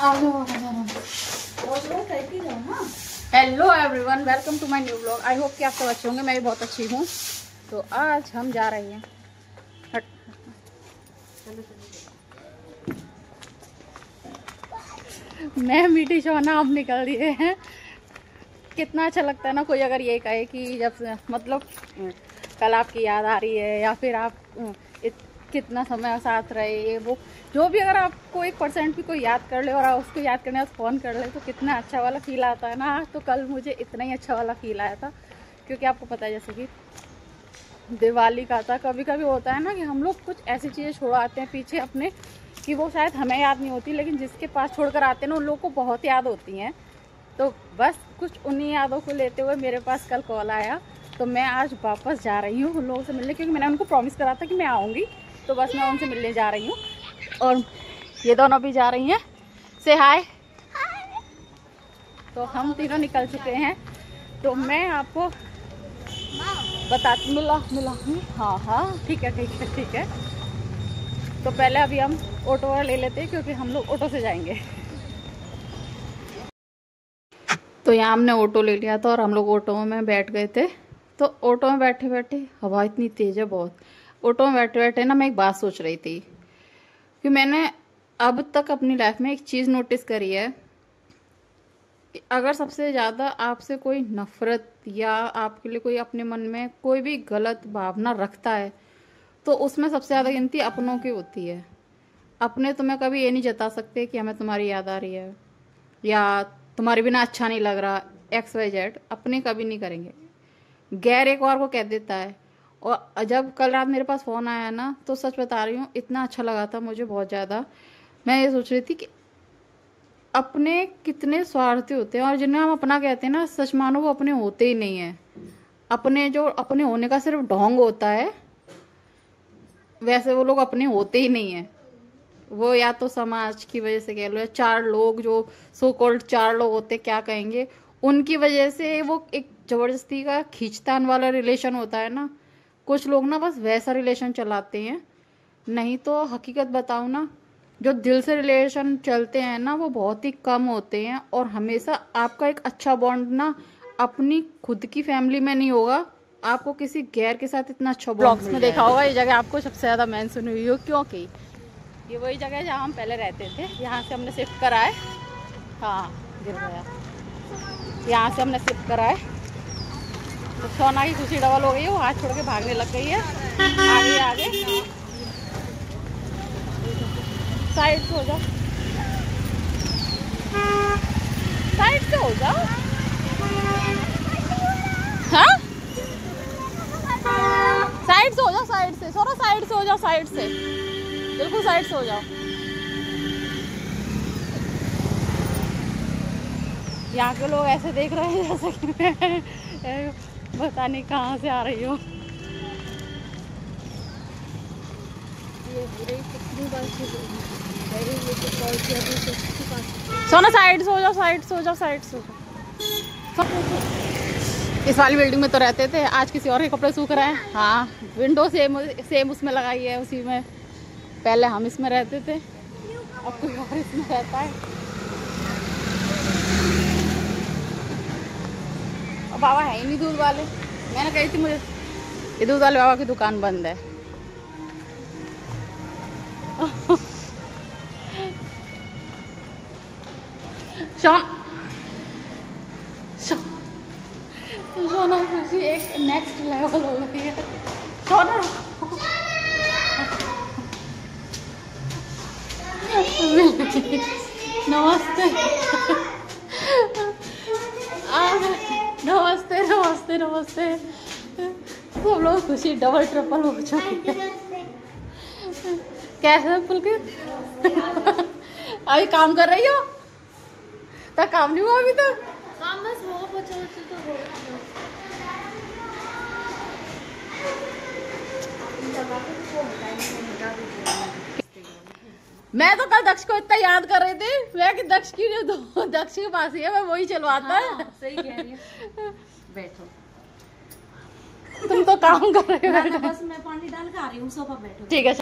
Hello everyone, welcome to my new blog. I hope कि आप सब अच्छे होंगे। मैं भी बहुत अच्छी हूँ। तो आज हम जा रहे हैं मैं मीठी शोना अब निकल दिए हैं। कितना अच्छा लगता है ना कोई अगर ये कहे कि जब मतलब कल आपकी याद आ रही है या फिर आप कितना समय साथ रहे, ये वो जो भी, अगर आपको 1% भी कोई याद कर ले और आप उसको याद करने से फ़ोन कर ले तो कितना अच्छा वाला फील आता है ना। तो कल मुझे इतना ही अच्छा वाला फील आया था, क्योंकि आपको पता है जैसे कि दिवाली का था। कभी कभी होता है ना कि हम लोग कुछ ऐसी चीज़ें छोड़ आते हैं पीछे अपने कि वो शायद हमें याद नहीं होती, लेकिन जिसके पास छोड़कर आते हैं ना उन लोगों को बहुत याद होती हैं। तो बस कुछ उन्हीं यादों को लेते हुए मेरे पास कल कॉल आया, तो मैं आज वापस जा रही हूँ उन लोगों से मिलने, क्योंकि मैंने उनको प्रॉमिस करा था कि मैं आऊँगी। तो बस मैं उनसे मिलने जा रही हूँ और ये दोनों भी जा रही हैं। से हाय। तो हम तीनों निकल चुके हैं। तो मैं आपको बताती मिला हूँ। हाँ ठीक है। तो पहले अभी हम ऑटो ले लेते हैं, क्योंकि हम लोग ऑटो से जाएंगे। तो यहाँ हमने ऑटो ले लिया था और हम लोग ऑटो में बैठ गए थे। तो ऑटो में बैठे बैठे, हवा इतनी तेज़ है बहुत। ऑटो में बैठे बैठे ना मैं एक बात सोच रही थी कि मैंने अब तक अपनी लाइफ में एक चीज़ नोटिस करी है कि अगर सबसे ज़्यादा आपसे कोई नफ़रत या आपके लिए कोई अपने मन में कोई भी गलत भावना रखता है तो उसमें सबसे ज़्यादा गिनती अपनों की होती है। अपने तुम्हें कभी ये नहीं जता सकते कि हमें तुम्हारी याद आ रही है या तुम्हारे बिना अच्छा नहीं लग रहा, XYZ। अपने कभी नहीं करेंगे। गैर एक बार को कह देता है। और जब कल रात मेरे पास फ़ोन आया ना, तो सच बता रही हूँ इतना अच्छा लगा था मुझे, बहुत ज़्यादा। मैं ये सोच रही थी कि अपने कितने स्वार्थी होते हैं और जिन्हें हम अपना कहते हैं ना, सच मानो वो अपने होते ही नहीं है। अपने जो अपने होने का सिर्फ ढोंग होता है, वैसे वो लोग अपने होते ही नहीं है। वो या तो समाज की वजह से कह लो, या चार लोग जो सो कॉल्ड चार लोग होते क्या कहेंगे, उनकी वजह से वो एक ज़बरदस्ती का खींचतान वाला रिलेशन होता है ना। कुछ लोग ना बस वैसा रिलेशन चलाते हैं। नहीं तो हकीकत बताऊँ ना, जो दिल से रिलेशन चलते हैं ना वो बहुत ही कम होते हैं। और हमेशा आपका एक अच्छा बॉन्ड ना अपनी खुद की फैमिली में नहीं होगा, आपको किसी गैर के साथ इतना अच्छा बॉन्ड में देखा होगा। ये जगह आपको सबसे ज़्यादा मेंशन हुई हो, क्योंकि ये वही जगह है जहाँ हम पहले रहते थे। यहाँ से हमने शिफ्ट करा है। हाँ, गिर गया। यहाँ से हमने शिफ्ट करा है। तो सोना की खुशी डबल हो गई है, वो हाथ छोड़ के भागने लग गई है। आगे साइड से हो जाओ, साइड से हो जाओ। हाँ, साइड से हो जाओ, साइड से सोना, साइड से हो जाओ, साइड से बिल्कुल साइड से हो जाओ। यहाँ के लोग ऐसे देख रहे हैं जैसे कि मैं पता नहीं कहाँ से आ रही हूँ। सोना साइड से हो जाओ, साइड से हो जाओ, साइड से हो जाओ। इस वाली बिल्डिंग में तो रहते थे, आज किसी और के कपड़े सूख रहे हैं। हाँ, विंडो सेम उसमें लगाई है, उसी में। पहले हम इसमें रहते थे, अब कोई और इसमें रहता है। और बाबा है ही नहीं दूध वाले। मैंने कही थी मुझे ये दूध वाले बाबा की दुकान बंद है। सोना खुशी एक नेक्स्ट लेवल हो गई है। सोना नमस्ते नमस्ते। सब लोग खुशी डबल ट्रिपल हो चुकी है। कैसे पुलकित अभी काम कर रही हो? तक काम नहीं हुआ अभी तक? काम बस हो बचा तो हो। मैं तो कल दक्ष को इतना याद कर रही थी, मैं कि दक्ष की जो दक्ष के पास ही है, मैं वही चलवाता है। हाँ, सही कह रही है। बैठो, तुम तो काम कर रहे हो। बस मैं पानी डाल के आ रही हूँ, सोफा बैठो। ठीक है।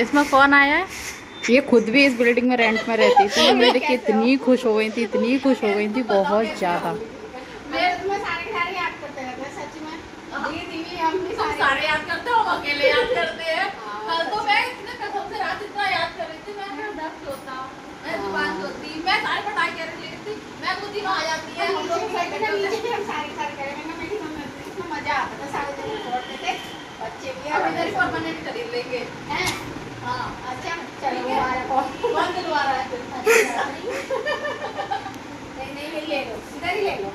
इसमें कौन आया है? ये खुद भी इस बिल्डिंग में रेंट में रहती थी। मैं देख के इतनी खुश हो गई थी, इतनी खुश हो गई थी, बहुत ज्यादा। सारे याद करते हो, अकेले याद करते हैं। कल तो मैं इतने कसम से रात इतना याद कर रही थी। मैं दस होता, मैं दुकान होती, मैं सारे पटाई कर रही थी। मैं वो तीनों आ जाती है, हम लोग सारे मजा आता था। सारे दिन छोड़ते थे बच्चे भी, अब इधर परमानेंट खरीद लेंगे हैं। हाँ अच्छा चलो वो आ रहा है, कौन दिलवा रहा है? नहीं नहीं ले लो, इधर ही ले लो।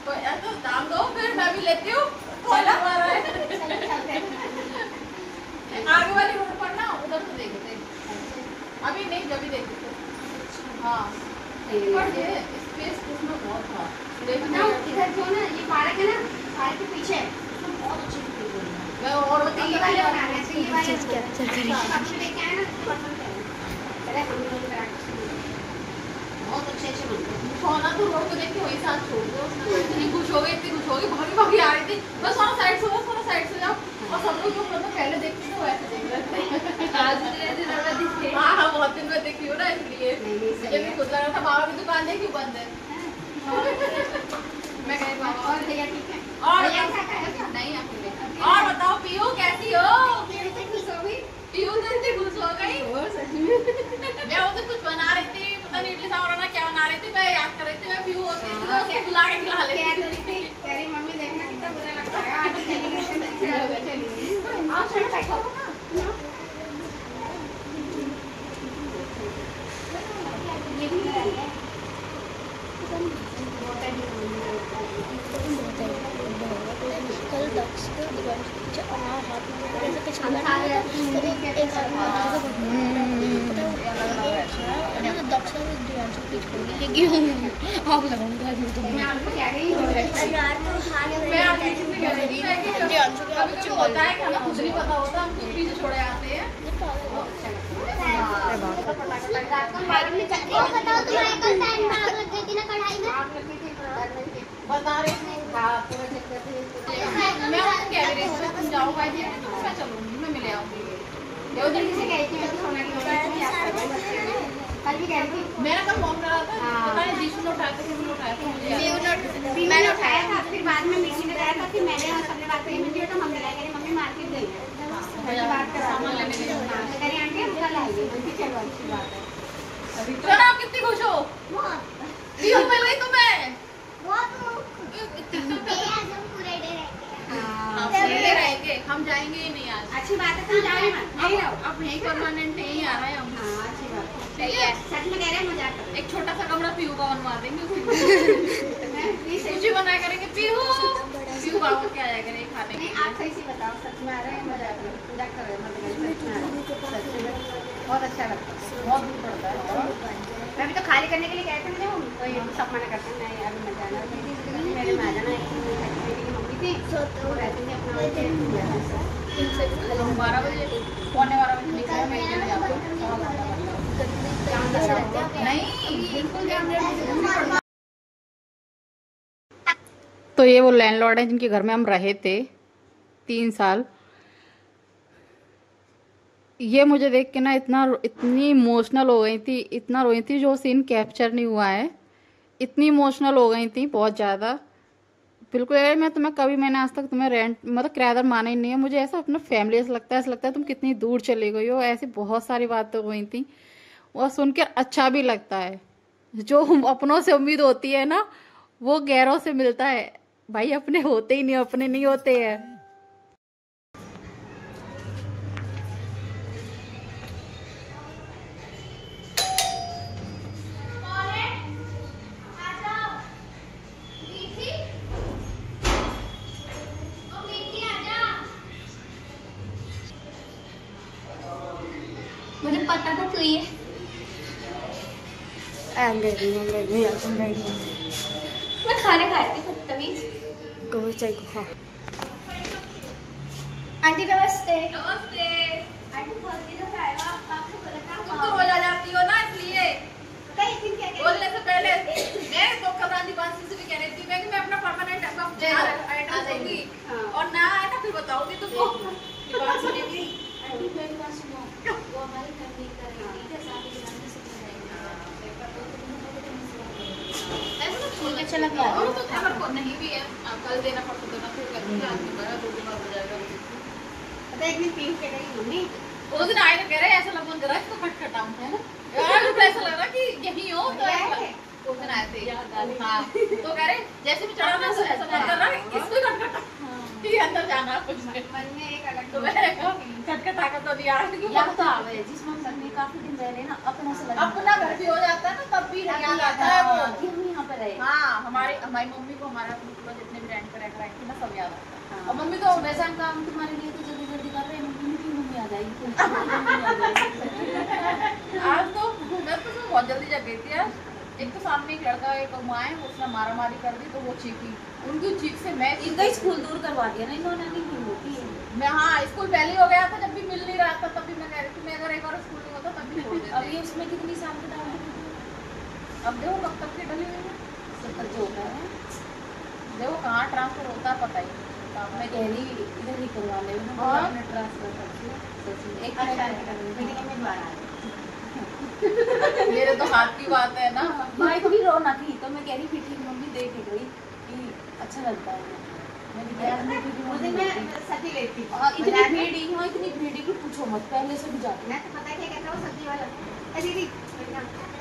तो यार तो दाम दो, फिर मैं भी लेती हूँ। आगे वाली रोड पर ना, उधर तो देखते अभी नहीं, जब भी देखते। हाँ स्पेस उसमें बहुत था। इधर जो ना ये पार्क है ना, पार्क के पीछे बहुत अच्छी मैं और बहुत अच्छे अच्छे बनते हैं। सोना तो रोड को देख के वही साथ छोड़ दो। इतनी खुश हो गई, इतनी खुश हो गई, भागी भागी आ रही थी। बस सोना साइड से जाओ, सोना साइड से जाओ। और सब लोग जो मतलब पहले देखते थे वैसे देख रहे थे। आज दिन हाँ हाँ बहुत दिन में देखी हो ना, इसलिए मुझे भी खुद लगा था बाबा की दुकान है क्यों बंद है। मैं कहीं बाबा और भैया ठीक है और नहीं अकेले। और बताओ पीयू कैसी हो? पीयू तो इतनी खुश हो गई। मैं वो तो कुछ बना रही थी, पता नहीं इडली सांभर ना क्या बना रही थी। मैं याद कर रही थी मैं पीयू होती थी, बुला के खिला लेती थी। कह रही मम्मी देखना कितना बुरा लगता है, आज चलेंगे। आओ चलो बैठो ना। ये भी है कल दक्ष को अनार हाथ में ऐसे पिछले एक दक्ष आप लगाऊंगा होता है खाना कुछ नहीं पता होता, हम कुछ पीछे छोड़े आते हैं। बता रही थी मैं कह रही थी तुम जाओ भाई, मैं चलूंगी, मैं मिले आऊंगी। कल भी कह रही थी, मैंने कल फोन करा था, पता नहीं जीशु ने उठाया था, किसी ने उठाया था, मैंने उठाया था। फिर बाद में मिक्सी में गया था, फिर मैंने सबने बात करी, मुझे तो मम्मी लगा कह मम्मी मार्केट गई है, बात कर सामान लेने गई कह रही आंटी हम कल आएंगे। चलो अच्छी बात है। चलो आप कितनी खुश हो? मिल गई तुम्हें हम जाएंगे ही नहीं आज। अच्छी बात है, तुम जाओ नहीं अब यही परमानेंट नहीं आ रहा है हम। हाँ अच्छी बात है, सच में कह रहे हैं मजाक कर। एक छोटा सा कमरा पीहू का बनवा देंगे, कुछ बना करेंगे पीहू बाबू क्या आया करेंगे खाने के। आप सही से बताओ सच में आ रहे हैं मजाक कर रहे हैं? बहुत अच्छा लगता है, बहुत दूर पड़ता है। मैं भी तो खाली करने के लिए कहते थे मुझे, सब मना करते हैं नहीं अभी मत जाना, मेरे में आ जाना। मम्मी थी वो रहती थी अपना 12 बजे पौने 12 बजे निकला नहीं बिल्कुल। तो ये वो लैंडलॉर्ड है जिनके घर में हम रहे थे 3 साल। ये मुझे देख के ना इतनी इमोशनल हो गई थी, इतना रोई थी, जो सीन कैप्चर नहीं हुआ है। इतनी इमोशनल हो गई थी बहुत ज़्यादा, बिल्कुल। मैंने आज तक तुम्हें रेंट मतलब किराएदार माना ही नहीं है। मुझे ऐसा अपना फैमिली ऐसा लगता है तुम कितनी दूर चली गई हो। ऐसी बहुत सारी बातें हुई थी और सुनकर अच्छा भी लगता है। जो अपनों से उम्मीद होती है ना, वो गैरों से मिलता है भाई, अपने होते ही नहीं, अपने नहीं होते हैं। मुझे पता था तू ये मैं खाने खाए थे तमीज खा। आंटी नमस्ते। नमस्ते आंटी बहुत दिन से आए हो आपसे बोला था तुम तो रोज आ जाती हो ना, इसलिए कई दिन क्या बोलने से पहले मैं तो कमरानी बात से भी कह रही थी मैं कि मैं अपना परमानेंट एड्रेस दूंगी और ना आए ना फिर बताऊंगी तुमको। बात सुनेगी नहीं भी है, कल देना पड़ता देना फिर एक दिन पीस के गई मम्मी, उस दिन आए तो कह रहे ऐसा लग रहा है इसको खटखटाऊं, है ना यार, तो ऐसा लग रहा कि यही हो। तो उस दिन आए थे, हाँ, तो कह रहे जैसे भी चढ़ा ना ऐसा मन कर रहा है इसको खटखटा, ये अंदर जाना कुछ मन में एक अलग तो मैंने कहा खटखटा कर तो दिया याद तो आवे जिसमें हम सब काफी दिन रह रहे ना, अपना से लगा अपना घर भी हो जाता है ना, तब भी याद आता है वो कि हम यहाँ पे रहे। हाँ, हमारी मम्मी को हमारा पूरा जितने भी रेंट पे रह रहे थे ना सब याद आता है। और मम्मी तो वैसा हम काम तुम्हारे लिए तो जल्दी जल्दी कर रहे हैं, मम्मी आ जाएगी आज तो मैं तो बहुत जल्दी जग गई थी यार। एक तो सामने एक लड़का एक माँ है, उसने मारा मारी कर दी तो वो चीखी, उनकी चीख से मैं इनका स्कूल दूर करवा दिया ना इन्होंने, नहीं मिल होती है। मैं हाँ स्कूल पहले ही हो गया था, जब भी मिल नहीं रहा था तब भी मैं कह रही थी मैं अगर एक और स्कूल नहीं होता तब भी छोड़ देती। अब ये उसमें कितनी साल के डाल अब देखो कब तक की डली हुई है, 70 जो होता है। देखो कहाँ ट्रांसफर होता है पता ही नहीं। मैं कह रही इधर ही करवा ले हाँ। ट्रांसफर करती हूँ एक मेरे तो हाथ की बात है ना। माँ इतनी रोना थी तो मैं कह रही थी ठीक मम्मी देख गई कि अच्छा लगता है। मैं भी यार मैं भी सब्जी लेती इतनी भीड़ी, हाँ इतनी भीड़ी की पूछो मत, पहले से भी जाती मैं तो पता क्या कहता हूँ सब्जी वाला, दीदी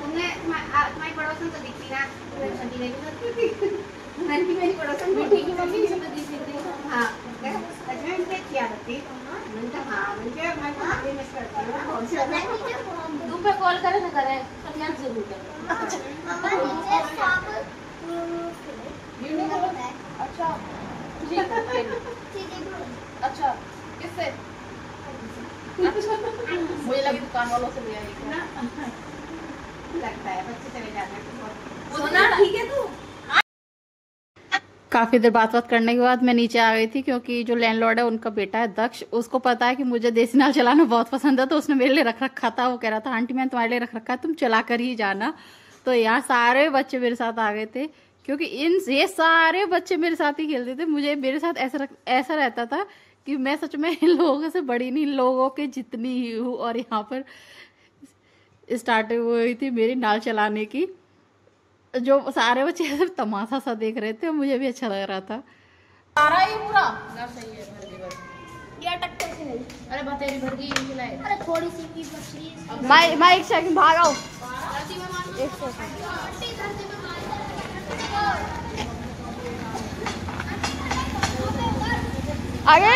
तुमने तुम्हारी पड़ोसन तो दिखती ना, सब्जी लेने लगती थी मेरी पड़ोसन मीठी की मम्मी से मैं दी थी। हाँ अजमेर से किया करती हाँ मुझे मैं खाने मिस करती हूँ। तुम पे कॉल करे ना करे सब याद जरूर है। अच्छा ठीक है अच्छा किससे मुझे लगी दुकान वालों से ले आई लगता है बच्चे चले जाते हैं सोना ठीक है तू। काफ़ी देर बात करने के बाद मैं नीचे आ गई थी, क्योंकि जो लैंडलॉर्ड है उनका बेटा है दक्ष, उसको पता है कि मुझे देसी नाल चलाना बहुत पसंद है, तो उसने मेरे लिए रख रखा था। वो कह रहा था आंटी मैंने तुम्हारे लिए रख रखा है, तुम चला कर ही जाना। तो यहाँ सारे बच्चे मेरे साथ आ गए थे, क्योंकि ये सारे बच्चे मेरे साथ ही खेलते थे। मुझे मेरे साथ ऐसा रहता था कि मैं सच में इन लोगों से बड़ी नहीं, लोगों के जितनी ही हूँ। और यहाँ पर स्टार्टिंग हुई थी मेरी नाल चलाने की, जो सारे बच्चे ऐसे तमाशा सा देख रहे थे, मुझे भी अच्छा लग रहा था। सारा ही पूरा घर सही है भर गई बस। ये टक्कर से नहीं, अरे बतेरी भर गई इनकी लाइट। अरे थोड़ी सी की बची मैं एक सेकंड भागाओ। एक सेकंड आगे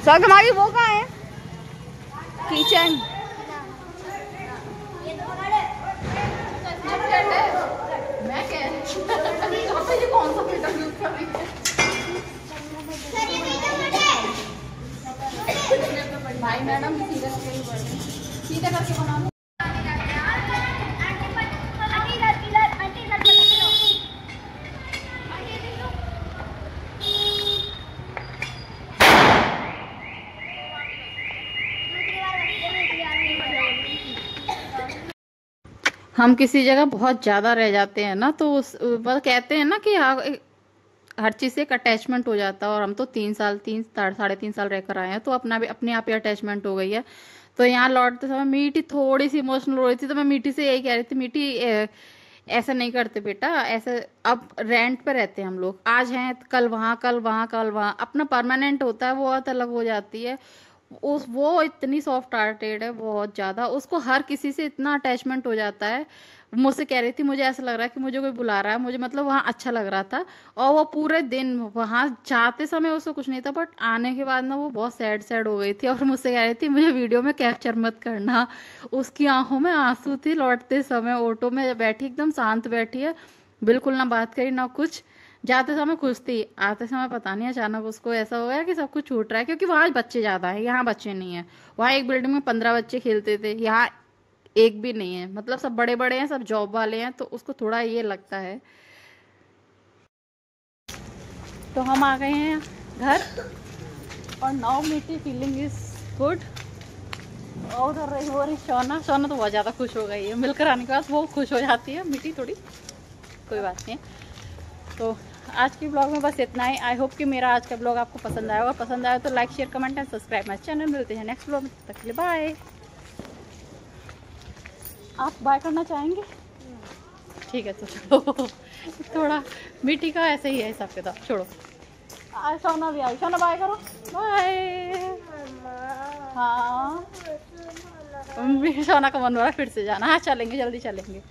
सर हमारी वो कहाँ है किचन? मैं कह रही कौन सा फिल्टर यूज कर रही है? भाई मैडम सीधा करके बना लो। हम किसी जगह बहुत ज़्यादा रह जाते हैं ना, तो बस कहते हैं ना कि हर चीज़ से एक अटैचमेंट हो जाता है। और हम तो 3 साल रहकर आए हैं, तो अपने आप ही अटैचमेंट हो गई है। तो यहाँ लौटते समय मीठी थोड़ी सी इमोशनल हो रही थी, तो मैं मीठी से यही कह रही थी, मीठी ऐसा नहीं करते बेटा, ऐसे अब रेंट पे रहते हैं हम लोग, आज हैं कल वहाँ कल वहाँ कल वहाँ, अपना परमानेंट होता है वो बहुत अलग हो जाती है। वो इतनी सॉफ्ट हार्टेड है बहुत ज़्यादा, उसको हर किसी से इतना अटैचमेंट हो जाता है। मुझसे कह रही थी मुझे ऐसा लग रहा है कि मुझे कोई बुला रहा है, मुझे मतलब वहाँ अच्छा लग रहा था। और वो पूरे दिन वहाँ जाते समय उसको कुछ नहीं था, बट आने के बाद ना वो बहुत सैड हो गई थी। और मुझसे कह रही थी मुझे वीडियो में कैप्चर मत करना। उसकी आंखों में आंसू थी लौटते समय, ऑटो में बैठी एकदम शांत बैठी है, बिल्कुल ना बात करी ना कुछ। जाते समय खुश थी, आते समय पता नहीं अचानक उसको ऐसा हो गया कि सब कुछ छूट रहा है, क्योंकि वहाँ बच्चे ज़्यादा है, यहाँ बच्चे नहीं है। वहाँ एक बिल्डिंग में 15 बच्चे खेलते थे, यहाँ एक भी नहीं है, मतलब सब बड़े बड़े हैं, सब जॉब वाले हैं, तो उसको थोड़ा ये लगता है। तो हम आ गए हैं घर, और नाउ मीठी फीलिंग इज गुड। और उधर रही हो रही सोना, सोना तो बहुत ज़्यादा खुश हो गई है, मिलकर आने के बाद वो खुश हो जाती है, मीठी थोड़ी, कोई बात नहीं। तो आज की ब्लॉग में बस इतना ही। आई होप कि मेरा आज का ब्लॉग आपको पसंद आया, और पसंद आया तो like share comment and subscribe my channel. मिलते हैं नेक्स्ट ब्लॉग में, तब तक के लिए बाय। आप बाय करना चाहेंगे? ठीक है, तो चलो थोड़ा मीठी का ऐसे ही है हिसाब किताब, छोड़ो। आज सोना भी आई, सोना बाय करो, बाय। हाँ सोना का मन हो रहा है फिर से जाना। हाँ चलेंगे, जल्दी चलेंगे।